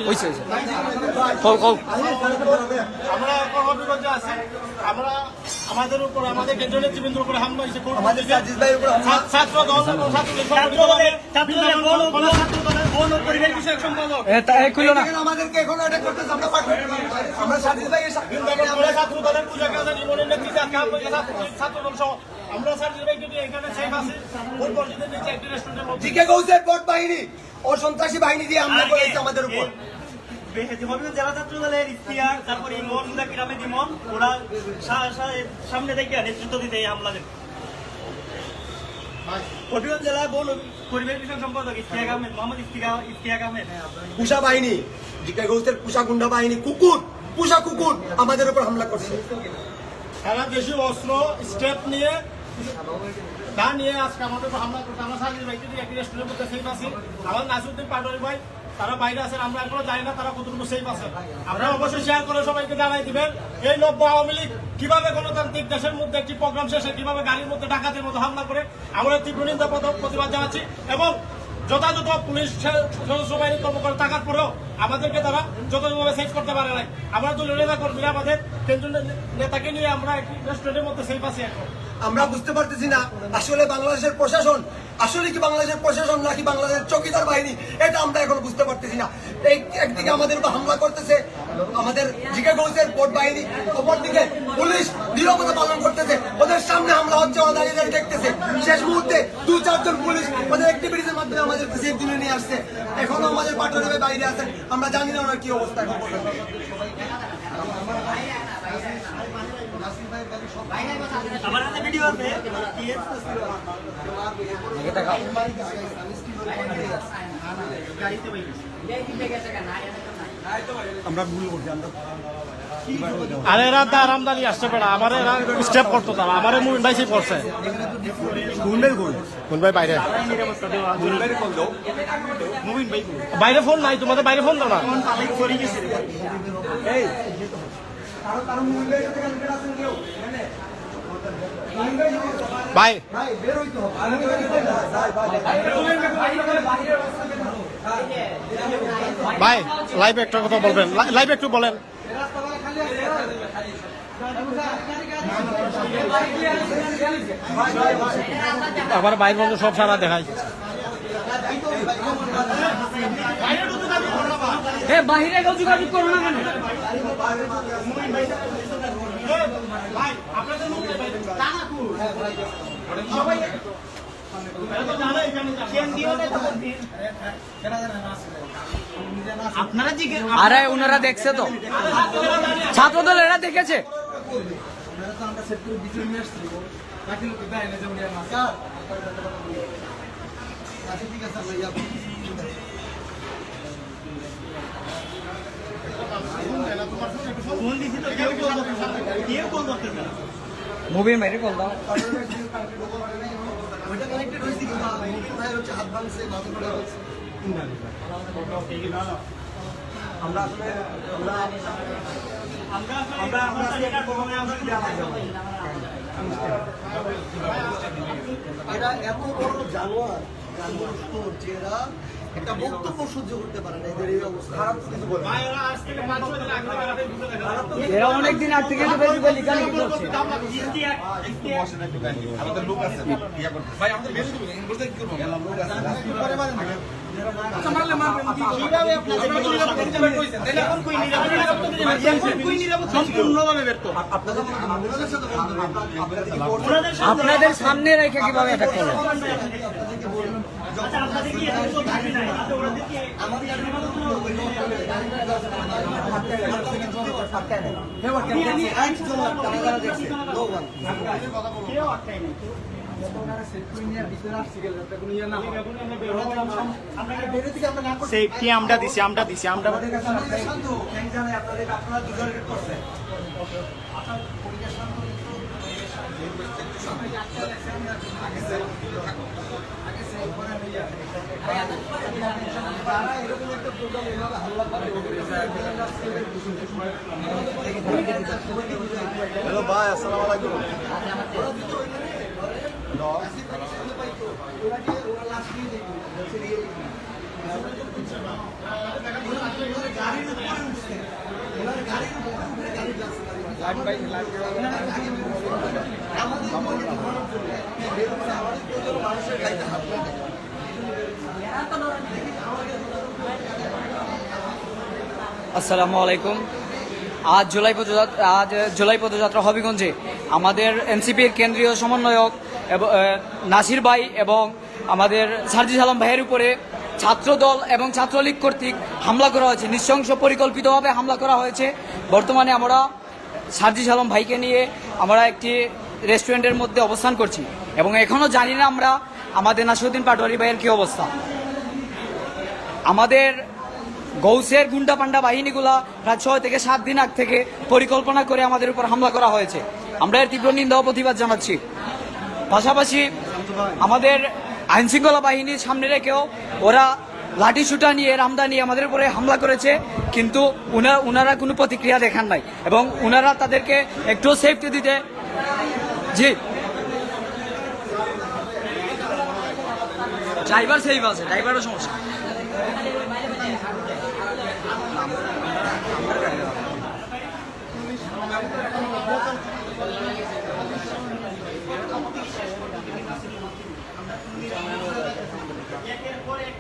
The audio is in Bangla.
হইছে আমরা হবিগঞ্জে আছি। আমরা আমাদের উপর আমাদের কেন্দ্রীয় নেতৃবৃন্দের উপর হামলা হয়েছে। ছাত্র দল পরিবেশ বিষয়ক সম্পাদক আমাদেরকে এখন এটা করতেছে। আমরা সাজিদ ভাই ছাত্র দলের পূজা কাজের ইমনের নেতৃত্বে ছাত্র দল সহ আমরা সাজিদ ভাইকে নিয়ে এখানে সেফ আছে ভোট মসজিদের নিচে একটি রেস্টুরেন্টের মধ্যে জিকে গৌসের ভোট বাহিনী ও সন্ত্রাসী বাহিনী দিয়ে হামলা করেছে আমাদের উপর। জেলা ছাত্র দলের ইফতিয়ার, তারপরে ইমন, মুজাকির আহমেদ ইমন, ওরা সামনে থেকে নেতৃত্ব দিতে এই হামলা দেন। হবিগঞ্জ জেলা বন পরিবেশ বিষয়ক সম্পাদক ইফতিয়াক আহমেদ, মোহাম্মদ ইফতিয়াক আহমেদ। পুষা বাহিনী, জিকে গৌসের পুষা গুন্ডা বাহিনী, কুকুর, পুষা কুকুর আমাদের উপর হামলা করছে। সারা দেশে অস্ত্র স্টেপ নিয়ে তা নিয়ে আজকে আমাদের উপর হামলা করছে। আমরা সাজিদ ভাইকে নিয়ে একটি রেস্টুরেন্টের মধ্যে সেফ আছি। আমার নাসিরউদ্দিন পাটোয়ারি ভাই তারা বাইরে আছেন, আমরা এখনো জানি না তারা কতটুকু সেফ আছে। আপনারা অবশ্যই শেয়ার করে সবাইকে জানাই দিবেন এই নব্য আওয়ামী লীগ কিভাবে গণতান্ত্রিক দেশের মধ্যে একটি প্রোগ্রাম শেষে কিভাবে গাড়ির মধ্যে ডাকাতের মতো হামলা করে। আমরা তীব্র নিন্দা প্রতিবাদ জানাচ্ছি এবং যথাযথ পুলিশ সদস্য বাহিনীর কর্মকর্তা থাকার পরেও আমাদেরকে তারা যথাযথভাবে সেফ করতে পারে নাই। আমরা দলীয় নেতা কর্মীরা আমাদের কেন্দ্রীয় নেতাকে নিয়ে আমরা একটি রেস্টুরেন্টের মধ্যে সেফ আছি। এখন আমরা বুঝতে পারতেছি না আসলে বাংলাদেশের প্রশাসন আসলে কি বাংলাদেশের প্রশাসন নাকি বাংলাদেশের চৌকিদার বাহিনী, এটা আমরা এখন বুঝতে পারতেছি না। এই একদিকে আমাদের উপর হামলা করতেছে আমাদের জিকে গৌসের ভোট বাহিনী, অপরদিকে পুলিশ নীরবতা পালন করতেছে। ওদের সামনে হামলা হচ্ছে, ওরা দাঁড়িয়ে দাঁড়িয়ে দেখতেছে। শেষ মুহূর্তে 2-4 জন পুলিশ ওদের অ্যাক্টিভিটিসের মাধ্যমে আমাদেরকে সেফ দিনে নিয়ে আসছে। এখনো আমাদের পাটোয়ারি বাইরে আছেন, আমরা জানি না ওনার কি অবস্থা এখন পর্যন্ত। আমার হাতে ভিডিও আছে। আরে এরা তার আমদানি আসছে বেড়া, আমার এরা স্টেপ করতো তারা, আমার মুভিন ভাই সেই পড়ছে কোন ভাই বাইরে বাইরে ফোন নাই তোমাদের, বাইরে ফোন দাও না। ভাই ভাই লাইভ একটু কথা বলবেন, লাইভ একটু বলেন। আবার বাইর বন্ধু সব সারা দেখায়। বাহিরে যোগাযোগ করো না কেন? আরে ওনারা দেখছে তো, ছাত্রদল এরা দেখেছে। মুভির মেরে কল দাও। আমরা আসলে এরা এত বড় জানোয়ার যে এরা একটা বক্তব্য সহ্য করতে পারে না। এদের এই অবস্থা খারাপ কিছু বলে এরা অনেকদিন আগ থেকে লিখালি করছে। আমাদের লোক আছে ভাই, আমাদের বেশি বলতে কি করবো লোক আছে আপনাদের সামনে রেখে কিভাবে এটা করলেন? সেফটি আমরা দিছি, আমরা দিছি, আমরা হ্যালো ভাই, আসসালামু আলাইকুম। ওরা আসসালামু আলাইকুম। আজ জুলাই পদযাত্রা হবিগঞ্জে আমাদের এনসিপির কেন্দ্রীয় সমন্বয়ক এবং নাসির ভাই এবং আমাদের সার্জিস আলম ভাইয়ের উপরে ছাত্রদল এবং ছাত্রলীগ কর্তৃক হামলা করা হয়েছে, নৃশংস পরিকল্পিতভাবে হামলা করা হয়েছে। বর্তমানে আমরা সার্জিস আলম ভাইকে নিয়ে আমরা একটি রেস্টুরেন্টের মধ্যে অবস্থান করছি এবং এখনও জানি না আমরা আমাদের নাসিরউদ্দিন পাটোয়ারি ভাইয়ের কী অবস্থা। আমাদের গৌসের গুন্ডা পান্ডা বাহিনীগুলা প্রায় 6 থেকে 7 দিন আগ থেকে পরিকল্পনা করে আমাদের উপর হামলা করা হয়েছে। আমরা এর তীব্র নিন্দা ও প্রতিবাদ জানাচ্ছি। পাশাপাশি আমাদের আইনশৃঙ্খলা বাহিনীর সামনে রেখেও ওরা লাঠি শুটা নিয়ে রামদা নিয়ে আমাদের উপরে হামলা করেছে, কিন্তু ওনারা কোনো প্রতিক্রিয়া দেখান নাই এবং ওনারা তাদেরকে একটু সেফটি দিতে জি ড্রাইভার সেফ আছে, ড্রাইভারও সমস্যা। একের পর এক